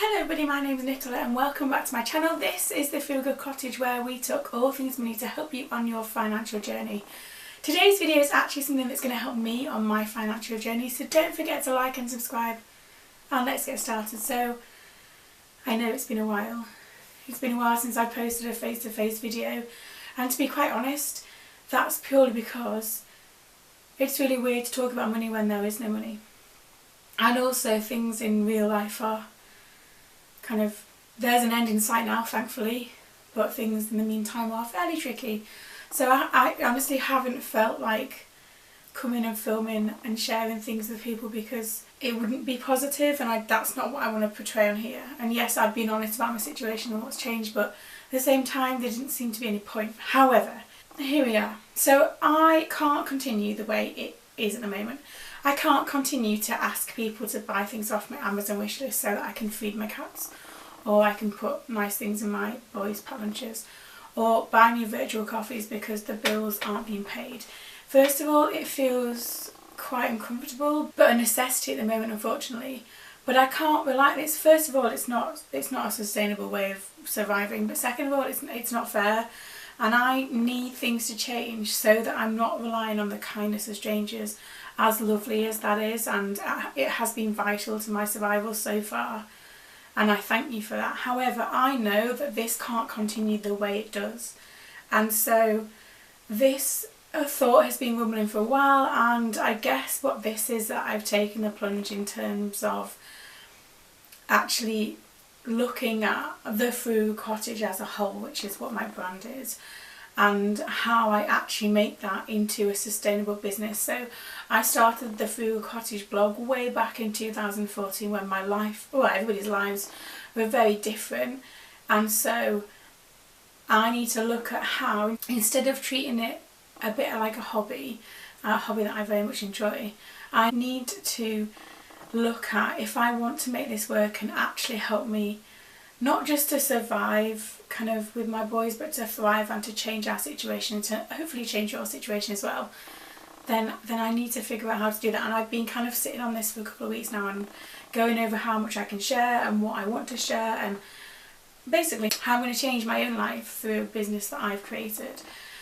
Hello everybody, my name is Nicola and welcome back to my channel. This is the Feel Good Cottage where we talk all things money to help you on your financial journey. Today's video is actually something that's going to help me on my financial journey, so don't forget to like and subscribe and let's get started. So I know it's been a while. It's been a while since I posted a face-to-face video, and to be quite honest, that's purely because it's really weird to talk about money when there is no money. And also things in real life are there's an end in sight now, thankfully, but things in the meantime are fairly tricky. So I honestly haven't felt like coming and filming and sharing things with people because it wouldn't be positive, and that's not what I want to portray on here. And yes, I've been honest about my situation and what's changed, but at the same time there didn't seem to be any point. However, here we are. So I can't continue the way it is at the moment. I can't continue to ask people to buy things off my Amazon wishlist so that I can feed my cats, or I can put nice things in my boys' pack lunches, or buy me virtual coffees because the bills aren't being paid. First of all, it feels quite uncomfortable, but a necessity at the moment, unfortunately. But I can't rely on this. First of all, it's not a sustainable way of surviving, but second of all, it's not fair. And I need things to change so that I'm not relying on the kindness of strangers, as lovely as that is, and it has been vital to my survival so far, and I thank you for that. However, I know that this can't continue the way it does, and so this thought has been rumbling for a while, and I guess what this is that I've taken the plunge in terms of actually looking at the Frugal Cottage as a whole, which is what my brand is, and how I actually make that into a sustainable business. So I started the Frugal Cottage blog way back in 2014 when my life, well, everybody's lives were very different, and so I need to look at how, instead of treating it a bit like a hobby that I very much enjoy, I need to look at if I want to make this work and actually help me not just to survive with my boys, but to thrive and to change our situation, to hopefully change your situation as well, then I need to figure out how to do that. And I've been sitting on this for a couple of weeks now and going over how much I can share and what I want to share, and basically how I'm going to change my own life through a business that I've created.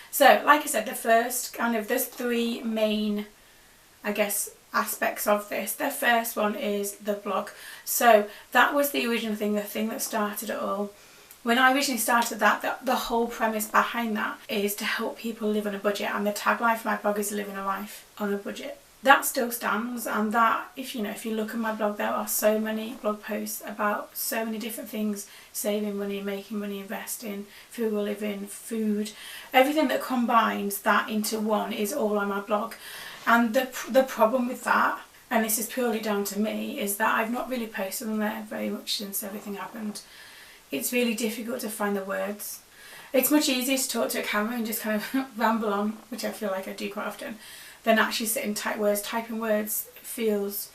So like I said, the first there's three main, I guess, aspects of this. The first one is the blog. So that was the original thing, the thing that started it all. When I originally started that, the whole premise behind that is to help people live on a budget, and the tagline for my blog is living a life on a budget. That still stands, and that, if you look at my blog, there are so many blog posts about so many different things: saving money, making money, investing, frugal living, food, everything that combines that into one is all on my blog. And the problem with that, and this is purely down to me, is that I've not really posted on there very much since everything happened. It's really difficult to find the words. It's much easier to talk to a camera and just ramble on, which I feel like I do quite often, than actually sit and type words. Typing words feels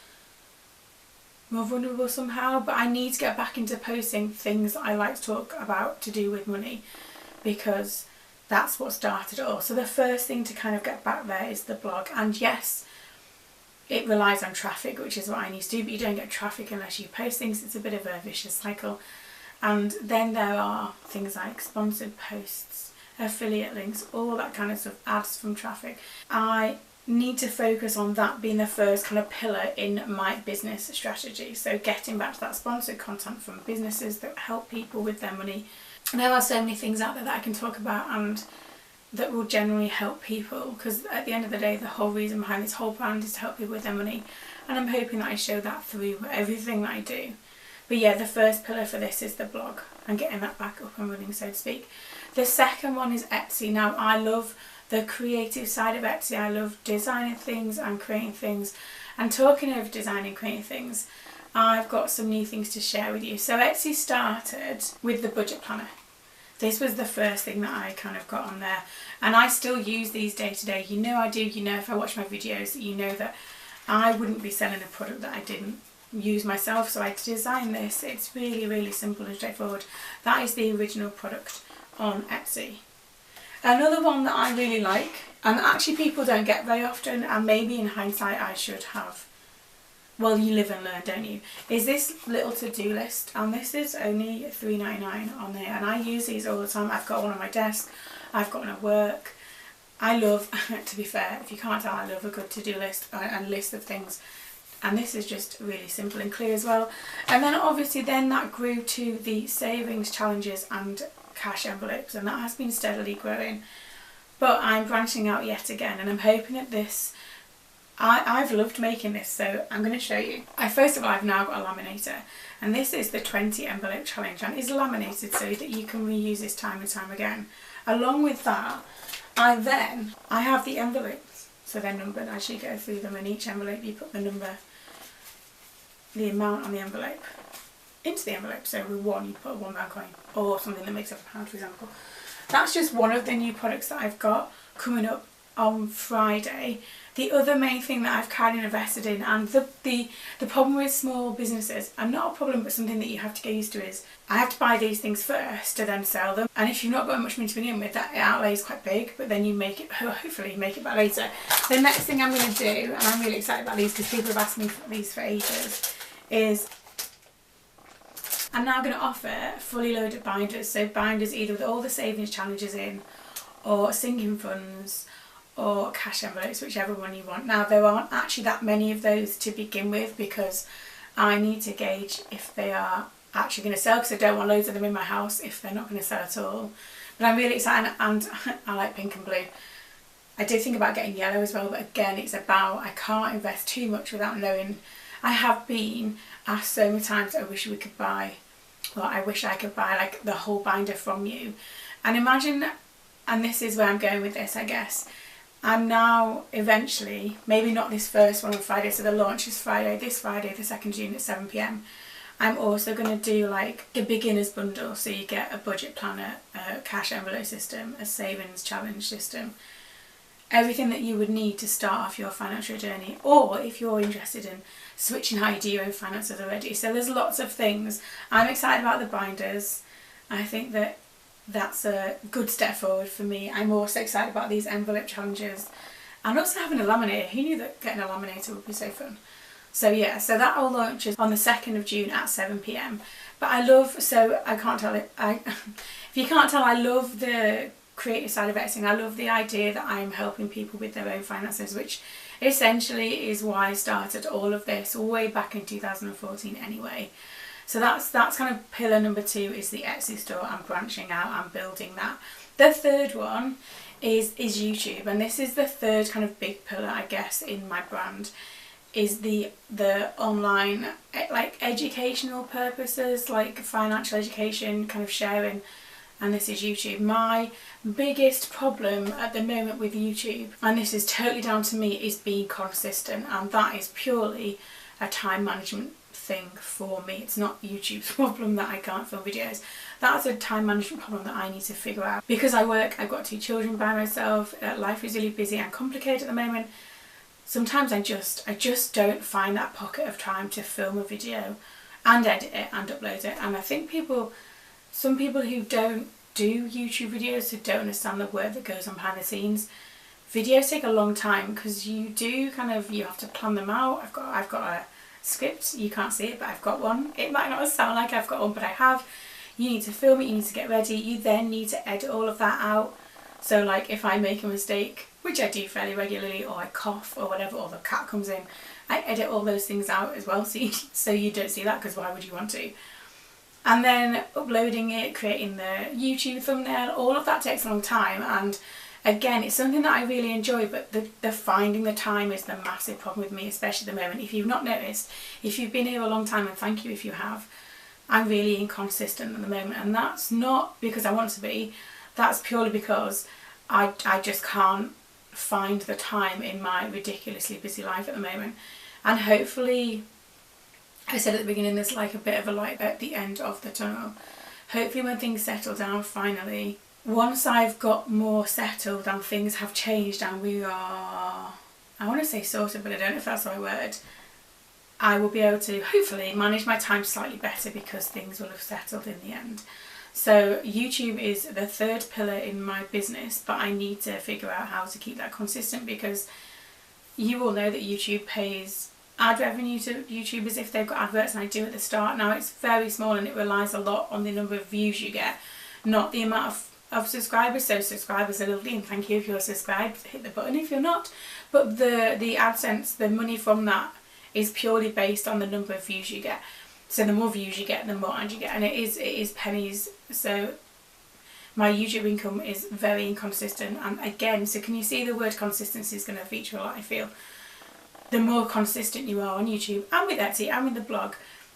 more vulnerable somehow, but I need to get back into posting things that I like to talk about to do with money, because that's what started it all. So the first thing to get back there is the blog. And yes, it relies on traffic, which is what I need to do, but you don't get traffic unless you post things. It's a bit of a vicious cycle. And then there are things like sponsored posts, affiliate links, all that kind of stuff, ads from traffic. I need to focus on that being the first pillar in my business strategy. So getting back to that sponsored content from businesses that help people with their money. And there are so many things out there that I can talk about and that will generally help people, because at the end of the day, the whole reason behind this whole brand is to help people with their money, and I'm hoping that I show that through everything that I do. But yeah, the first pillar for this is the blog and getting that back up and running, so to speak. The second one is Etsy. Now, I love the creative side of Etsy. I love designing things and creating things. And talking over designing and creating things, I've got some new things to share with you. So Etsy started with the budget planner. This was the first thing that I got on there, and I still use these day to day. I do. If I watch my videos, that I wouldn't be selling a product that I didn't use myself. So I design this. It's really, really simple and straightforward. That is the original product on Etsy. Another one that I really like, and actually people don't get very often, and maybe in hindsight I should have well, you live and learn, don't you, is this little to-do list, and this is only $3.99 on there, and I use these all the time. I've got one on my desk, I've got one at work. I love, to be fair, if you can't tell, I love a good to-do list and list of things, and this is just really simple and clear as well. And then obviously then that grew to the savings challenges and cash envelopes, and that has been steadily growing, but I'm branching out yet again, and I'm hoping that this, I've loved making this, so I'm going to show you. First of all, I've now got a laminator, and this is the 20 envelope challenge, and it's laminated so that you can reuse this time and time again. Along with that, I have the envelopes, so they're numbered as you go through them. In each envelope you put the number, the amount on the envelope into the envelope. So with one you put a £1 coin or something that makes up a pound, for example. That's just one of the new products that I've got coming up on Friday. The other main thing that I've kind of invested in, and the problem with small businesses, and not a problem but something that you have to get used to, is I have to buy these things first to then sell them, and if you've not got much money to begin with, that outlay is quite big, but then you make it, hopefully you make it back later. The next thing I'm going to do, and I'm really excited about these because people have asked me for these for ages, is I'm now going to offer fully loaded binders. So binders either with all the savings challenges in, or sinking funds, or cash envelopes, whichever one you want. Now there aren't actually that many of those to begin with because I need to gauge if they are actually going to sell, because I don't want loads of them in my house if they're not going to sell at all. But I'm really excited, and I like pink and blue. I did think about getting yellow as well, but again it's about, I can't invest too much without knowing. I have been asked so many times, I wish I could buy like the whole binder from you. And imagine, and this is where I'm going with this, I guess, I'm now eventually, maybe not this first one on Friday, so the launch is Friday, this Friday, the 2nd June at 7 PM. I'm also going to do like a beginner's bundle, so you get a budget planner, a cash envelope system, a savings challenge system, everything that you would need to start off your financial journey, or if you're interested in switching how you do your own finances already. So there's lots of things. I'm excited about the binders. I think that that's a good step forward for me. I'm also excited about these envelope challenges and also having a laminator. Who knew that getting a laminator would be so fun? So yeah, so that all launches on the 2nd of June at 7 PM. But I love, so I can't tell it, if you can't tell, I love the creative side of Etsy. I love the idea that I'm helping people with their own finances, which essentially is why I started all of this way back in 2014 anyway. So that's kind of pillar number 2, is the Etsy store. I'm branching out, I'm building that. The third one is YouTube, and this is the third kind of big pillar, I guess, in my brand, is the online, like educational purposes, like financial education, kind of sharing, and this is YouTube. My biggest problem at the moment with YouTube, and this is totally down to me, is being consistent, and that is purely a time management thing for me. It's not YouTube's problem that I can't film videos. That's a time management problem that I need to figure out. Because I work, I've got 2 children by myself, life is really busy and complicated at the moment. Sometimes I just don't find that pocket of time to film a video and edit it and upload it. And I think some people who don't do YouTube videos, who don't understand the work that goes on behind the scenes, videos take a long time because you have to plan them out. I've got a script, you can't see it, but I've got one. It might not sound like I've got one, but I have. You need to film it, you need to get ready, you then need to edit all of that out. So like if I make a mistake, which I do fairly regularly, or I cough or whatever, or the cat comes in, I edit all those things out as well, so you don't see that, because why would you want to? And then uploading it, creating the YouTube thumbnail, all of that takes a long time. And again, it's something that I really enjoy, but the finding the time is the massive problem with me, especially at the moment. If you've not noticed, if you've been here a long time, and thank you if you have, I'm really inconsistent at the moment, and that's not because I want to be, that's purely because I just can't find the time in my ridiculously busy life at the moment. And hopefully, I said at the beginning, there's like a bit of a light at the end of the tunnel. Hopefully when things settle down finally, once I've got more settled and things have changed and we are, I want to say sorted, but I don't know if that's the right word, I will be able to hopefully manage my time slightly better because things will have settled in the end. So YouTube is the third pillar in my business, but I need to figure out how to keep that consistent, because you all know that YouTube pays ad revenue to YouTubers if they've got adverts, and I do at the start. Now it's very small and it relies a lot on the number of views you get, not the amount of subscribers. So subscribers are lovely and thank you if you're subscribed, hit the button if you're not, but the AdSense, the money from that is purely based on the number of views you get. So the more views you get, the more ads you get, and it is pennies. So my YouTube income is very inconsistent, and again, so can you see the word consistency is going to feature a lot, I feel. The more consistent you are on YouTube and with Etsy and with the blog,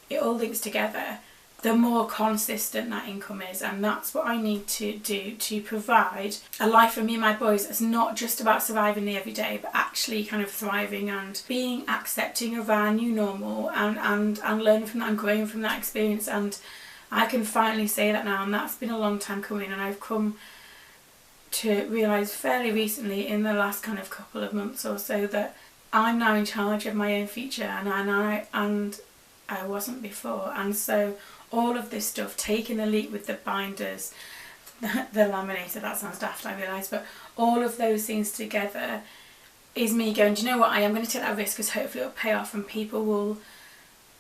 it all links together, the more consistent that income is. And that's what I need to do to provide a life for me and my boys that's not just about surviving the everyday, but actually kind of thriving and being accepting of our new normal, and learning from that and growing from that experience. And I can finally say that now, and that's been a long time coming, and I've come to realise fairly recently in the last kind of couple of months or so that I'm now in charge of my own future, and I wasn't before. And so all of this stuff, taking the leap with the binders, the laminator, that sounds daft, I realise, but all of those things together is me going, do you know what, I am going to take that risk because hopefully it'll pay off and people will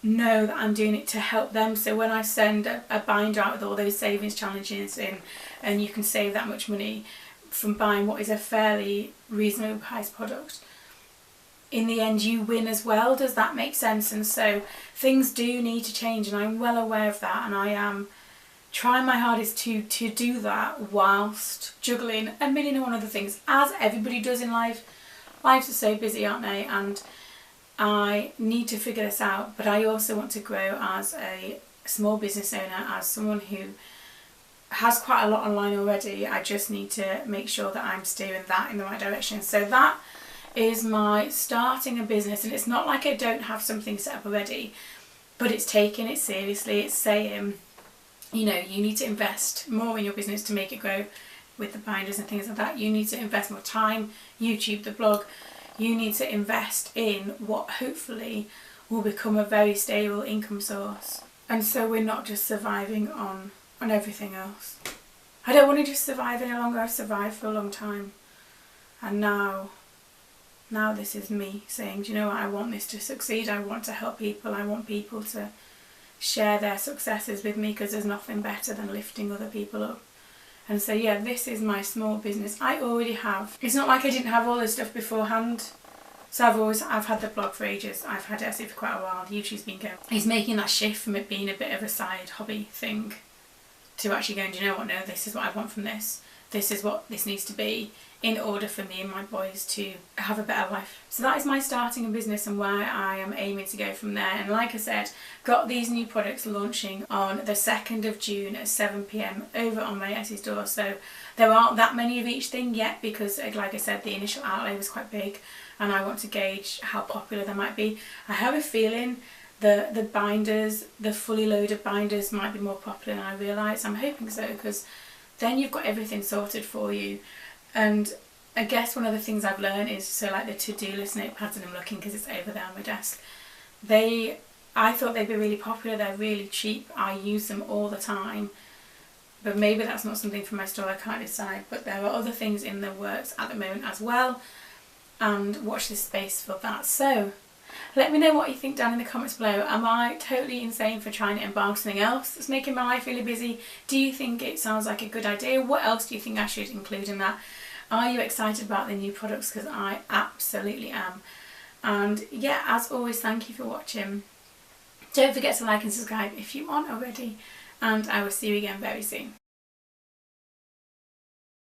know that I'm doing it to help them. So when I send a binder out with all those savings challenges in, and you can save that much money from buying what is a fairly reasonable priced product, in the end you win as well. Does that make sense? And so things do need to change, and I'm well aware of that, and I am trying my hardest to do that whilst juggling a million and one other things, as everybody does in life. Lives are so busy, aren't they? And I need to figure this out, but I also want to grow as a small business owner, as someone who has quite a lot online already. I just need to make sure that I'm steering that in the right direction. So that is my starting a business, and it's not like I don't have something set up already, but it's taking it seriously. It's saying, you know, you need to invest more in your business to make it grow with the binders and things like that. You need to invest more time, YouTube, the blog. You need to invest in what hopefully will become a very stable income source. And so we're not just surviving on everything else. I don't want to just survive any longer. I've survived for a long time, and now this is me saying, do you know what, I want this to succeed. I want to help people. I want people to share their successes with me, because there's nothing better than lifting other people up. And so yeah, this is my small business. I already have, it's not like I didn't have all this stuff beforehand. So I've had the blog for ages. I've had Etsy for quite a while. YouTube's been going. It's making that shift from it being a bit of a side hobby thing to actually going, do you know what, no, this is what I want from this. This is what this needs to be in order for me and my boys to have a better life. So that is my starting a business and where I am aiming to go from there. And like I said, got these new products launching on the 2nd of June at 7 PM over on my Etsy store. So there aren't that many of each thing yet, because like I said, the initial outlay was quite big and I want to gauge how popular they might be. I have a feeling the binders, the fully loaded binders, might be more popular than I realised. I'm hoping so, because then you've got everything sorted for you. And I guess one of the things I've learned is, so like the to-do list notepads, and I'm looking because it's over there on my desk, I thought they'd be really popular. They're really cheap. I use them all the time, but maybe that's not something for my store. I can't decide. But there are other things in the works at the moment as well, and watch this space for that. So let me know what you think down in the comments below. Am I totally insane for trying to embark on something else that's making my life really busy? Do you think it sounds like a good idea? What else do you think I should include in that? Are you excited about the new products? Because I absolutely am. And yeah, as always, thank you for watching. Don't forget to like and subscribe if you aren't already, and I will see you again very soon.